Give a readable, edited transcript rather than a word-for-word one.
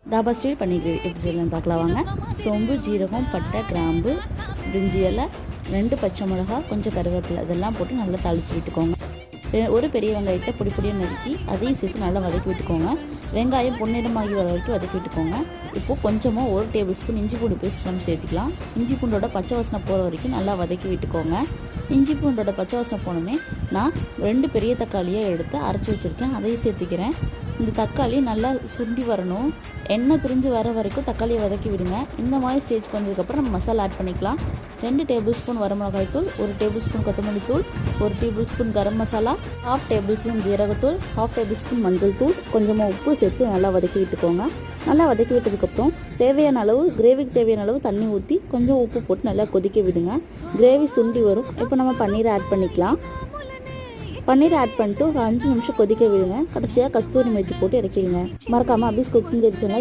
Dhaba style பன்னீர் gravy எப்படி செய்யலாம்னு பார்க்கலாம் வாங்க. சோம்பு, ஜீரகம், பட்டை, கிராம்பு, பிரிஞ்சி இலை, 2 பச்சை மிளகா, கொஞ்சம் கருவேப்பிலை இதெல்லாம் போட்டு நல்லா தாளித்து விட்டுக்கோங்க. ஒரு பெரிய வெங்காயத்தை பொடி பொடியாக நறுக்கி அதையும் சேர்த்து நல்லா வதக்கி விட்டுக்கோங்க. வெங்காயம் பொன்னிறமாகி வர வரைக்கும் வதக்கி விட்டுக்கோங்க. இப்போது கொஞ்சமாக 1 டேபிள் ஸ்பூன் இஞ்சி பூண்டு பேஸ்ட் நம்ம சேர்த்துக்கலாம். இஞ்சி பூண்டோட பச்சை வாசனை போகிற வரைக்கும் நல்லா வதக்கி விட்டுக்கோங்க. இஞ்சி பூண்டோட பச்சை வாசனை போனோடனே நான் 2 பெரிய தக்காளியாக எடுத்து அரைச்சி வச்சுருக்கேன், அதையும் சேர்த்துக்கிறேன். இந்த தக்காளி நல்லா சுண்டி வரணும், எண்ணெய் பிரிஞ்சு வர வரைக்கும் தக்காளியை வதக்கி விடுங்க. இந்த மாதிரி ஸ்டேஜ் வந்ததுக்கப்புறம் நம்ம மசாலா ஆட் பண்ணிக்கலாம். 2 டேபிள் ஸ்பூன் வரமிளகாய் தூள், 1 டேபிள் ஸ்பூன் கொத்தமல்லி தூள், 1 table spoon garam masala, 1/2 table spoon ஜீரகத்தூள், 1/2 டேபிள் ஸ்பூன் மஞ்சள் தூள், கொஞ்சமாக உப்பு சேர்த்து நல்லா வதக்கி விட்டுக்கோங்க. நல்லா வதக்கி விட்டதுக்கப்புறம் தேவையான அளவு கிரேவிக்கு தேவையான அளவு தண்ணி ஊற்றி கொஞ்சம் உப்பு போட்டு நல்லா கொதிக்க விடுங்க. கிரேவி சுண்டி வரும். இப்போ நம்ம பன்னீரை ஆட் பண்ணிக்கலாம். பன்னீரை ஆட் பண்ணிட்டு ஒரு 5 நிமிஷம் கொதிக்க விடுங்க. கடைசியாக கஸ்தூரி மெத்தி போட்டு இறக்கிடுங்க. மறக்காமல் அபிஸ் குக்கிங் தெரிஞ்சுங்க